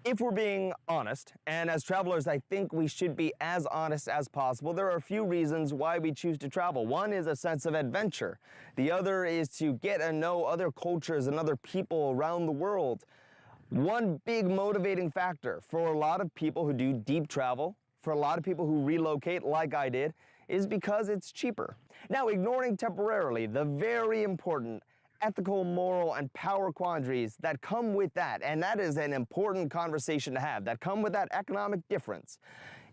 If we're being honest, and as travelers, I think we should be as honest as possible, there are a few reasons why we choose to travel. One is a sense of adventure. The other is to get to know other cultures and other people around the world. One big motivating factor for a lot of people who do deep travel, for a lot of people who relocate like I did, is because it's cheaper. Now, ignoring temporarily the very important ethical, moral, and power quandaries that come with that, and that is an important conversation to have, that come with that economic difference.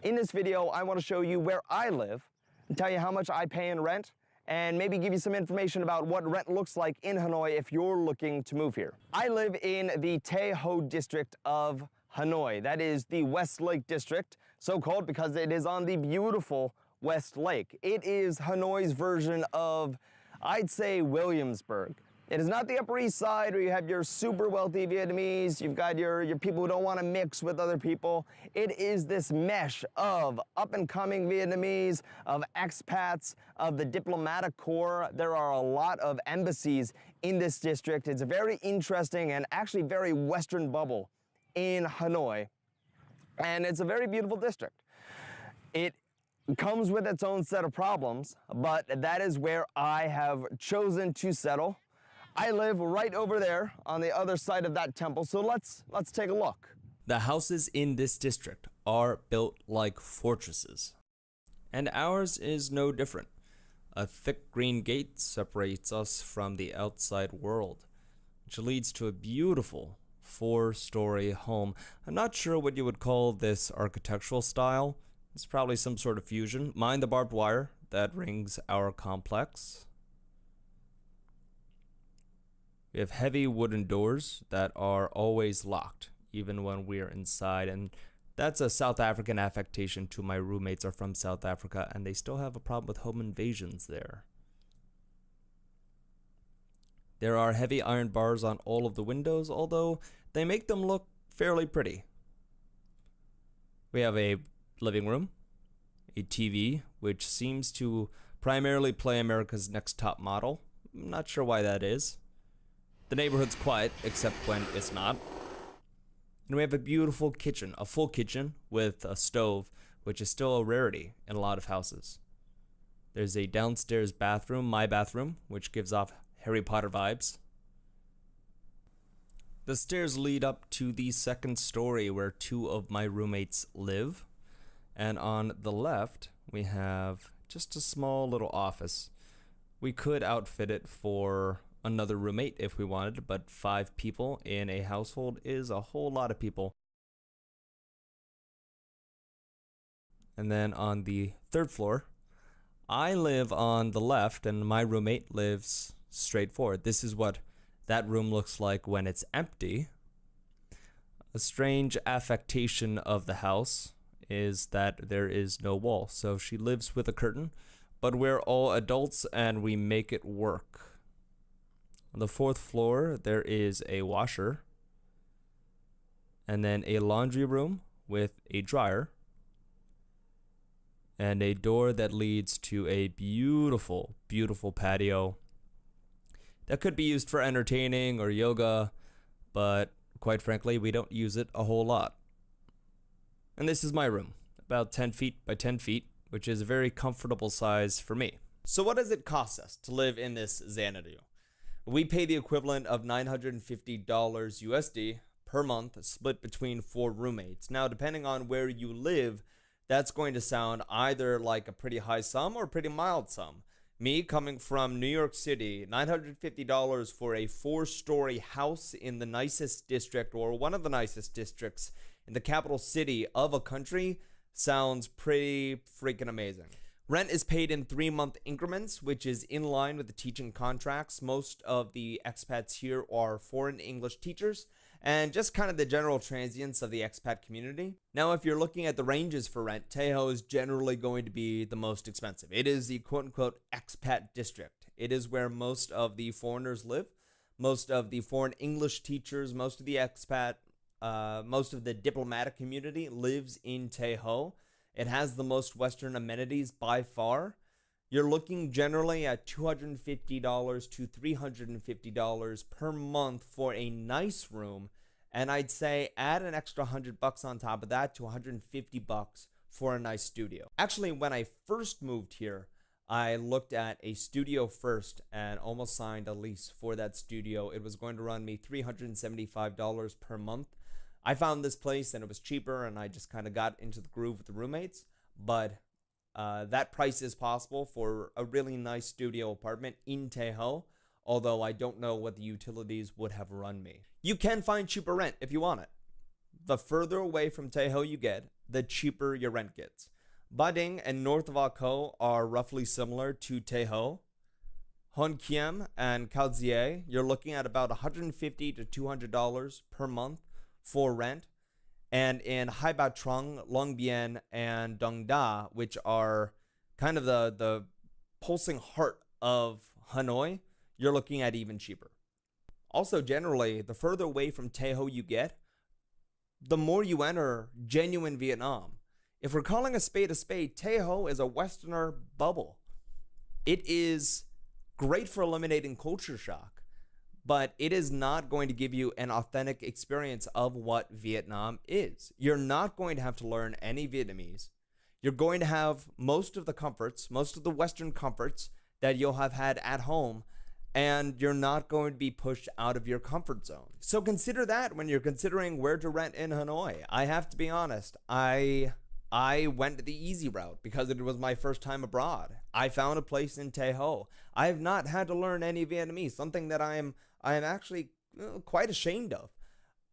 In this video, I want to show you where I live and tell you how much I pay in rent, and maybe give you some information about what rent looks like in Hanoi if you're looking to move here. I live in the Tay Ho district of Hanoi. That is the West Lake district, so called because it is on the beautiful West Lake. It is Hanoi's version of, I'd say, Williamsburg. It is not the Upper East Side where you have your super wealthy Vietnamese, you've got your people who don't want to mix with other people. It is this mesh of up-and-coming Vietnamese, of expats, of the diplomatic corps. There are a lot of embassies in this district. It's a very interesting and actually very Western bubble in Hanoi, and it's a very beautiful district. It comes with its own set of problems, but that is where I have chosen to settle. I live right over there on the other side of that temple, so let's take a look. The houses in this district are built like fortresses, and ours is no different. A thick green gate separates us from the outside world, which leads to a beautiful 4-story home. I'm not sure what you would call this architectural style. It's probably some sort of fusion. Mind the barbed wire that rings our complex. We have heavy wooden doors that are always locked, even when we're inside, and that's a South African affectation too. My roommates are from South Africa, and they still have a problem with home invasions there. There are heavy iron bars on all of the windows, although they make them look fairly pretty. We have a living room, a TV, which seems to primarily play America's Next Top Model. I'm not sure why that is. The neighborhood's quiet, except when it's not. And we have a beautiful kitchen, a full kitchen with a stove, which is still a rarity in a lot of houses. There's a downstairs bathroom, my bathroom, which gives off Harry Potter vibes. The stairs lead up to the second story where 2 of my roommates live. And on the left, we have just a small little office. We could outfit it for another roommate if we wanted, but 5 people in a household is a whole lot of people. And then on the 3rd floor, I live on the left and my roommate lives straight forward. This is what that room looks like when it's empty. A strange affectation of the house is that there is no wall, so she lives with a curtain, but we're all adults and we make it work. On the 4th floor, there is a washer, and then a laundry room with a dryer, and a door that leads to a beautiful, beautiful patio that could be used for entertaining or yoga, but quite frankly, we don't use it a whole lot. And this is my room, about 10 feet by 10 feet, which is a very comfortable size for me. So what does it cost us to live in this Xanadu? We pay the equivalent of $950 USD per month, split between 4 roommates. Now, depending on where you live, that's going to sound either like a pretty high sum or a pretty mild sum. Me, coming from New York City, $950 for a 4-story house in the nicest district, or one of the nicest districts in the capital city of a country, sounds pretty freaking amazing. Rent is paid in 3-month increments, which is in line with the teaching contracts. Most of the expats here are foreign English teachers, and just kind of the general transients of the expat community. Now, if you're looking at the ranges for rent, Tay Ho is generally going to be the most expensive. It is the quote-unquote expat district. It is where most of the foreigners live, most of the foreign English teachers, most of the expat, most of the diplomatic community lives in Tay Ho. It has the most Western amenities by far. You're looking generally at $250 to $350 per month for a nice room And I'd say add an extra $100 on top of that to $150 for a nice studio. Actually, when I first moved here, I looked at a studio first and almost signed a lease for that studio. It was going to run me $375 per month. I found this place and it was cheaper, and I just kind of got into the groove with the roommates. But that price is possible for a really nice studio apartment in Taeho, although I don't know what the utilities would have run me. You can find cheaper rent if you want it. The further away from Taeho you get, the cheaper your rent gets. Bading and north of Akko are roughly similar to Taeho. Honkiem and Kaohsiung, you're looking at about $150 to $200 per month for rent. And in Haibatrong, Longbien, and Dongda, which are kind of the pulsing heart of Hanoi, you're looking at even cheaper. Also, generally, the further away from Taeho you get, the more you enter genuine Vietnam. If we're calling a spade, Taeho is a Westerner bubble. It is great for eliminating culture shock, but it is not going to give you an authentic experience of what Vietnam is. You're not going to have to learn any Vietnamese. You're going to have most of the comforts, most of the Western comforts that you'll have had at home, and you're not going to be pushed out of your comfort zone. So consider that when you're considering where to rent in Hanoi. I have to be honest, I went the easy route because it was my first time abroad. I found a place in Taeho. I have not had to learn any Vietnamese, something that I am actually quite ashamed of.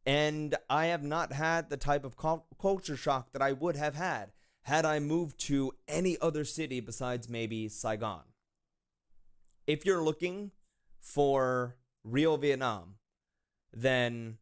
And I have not had the type of culture shock that I would have had I moved to any other city besides maybe Saigon. If you're looking for real Vietnam, then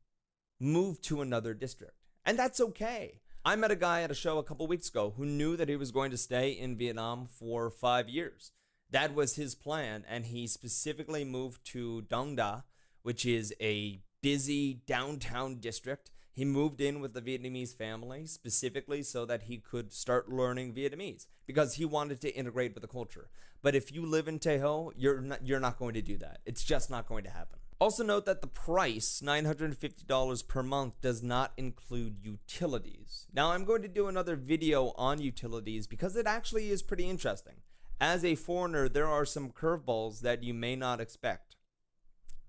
move to another district. And that's okay. I met a guy at a show a couple weeks ago who knew that he was going to stay in Vietnam for 5 years. That was his plan, and he specifically moved to Dong Da, which is a busy downtown district. He moved in with the Vietnamese family specifically so that he could start learning Vietnamese because he wanted to integrate with the culture. But if you live in Taeho, you're not going to do that. It's just not going to happen. Also note that the price, $950 per month, does not include utilities. Now I'm going to do another video on utilities because it actually is pretty interesting. As a foreigner, there are some curveballs that you may not expect.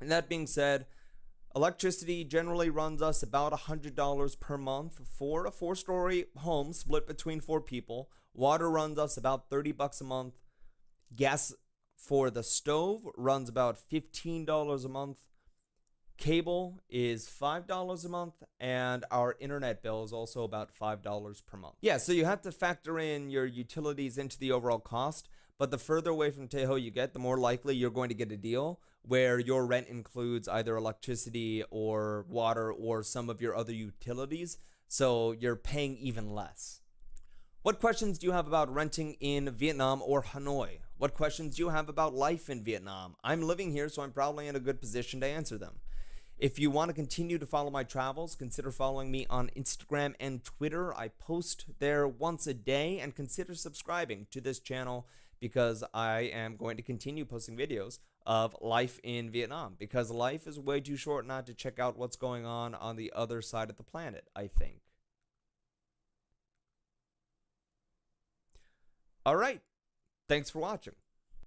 And that being said, electricity generally runs us about $100 per month for a 4-story home split between 4 people. Water runs us about $30 a month. Gas for the stove runs about $15 a month. Cable is $5 a month, and our internet bill is also about $5 per month. Yeah, so you have to factor in your utilities into the overall cost, but the further away from Taeho you get, the more likely you're going to get a deal where your rent includes either electricity or water or some of your other utilities, so you're paying even less. What questions do you have about renting in Vietnam or Hanoi? What questions do you have about life in Vietnam? I'm living here, so I'm probably in a good position to answer them. If you want to continue to follow my travels, consider following me on Instagram and Twitter. I post there once a day, and consider subscribing to this channel because I am going to continue posting videos of life in Vietnam because life is way too short not to check out what's going on the other side of the planet, I think. All right. Thanks for watching.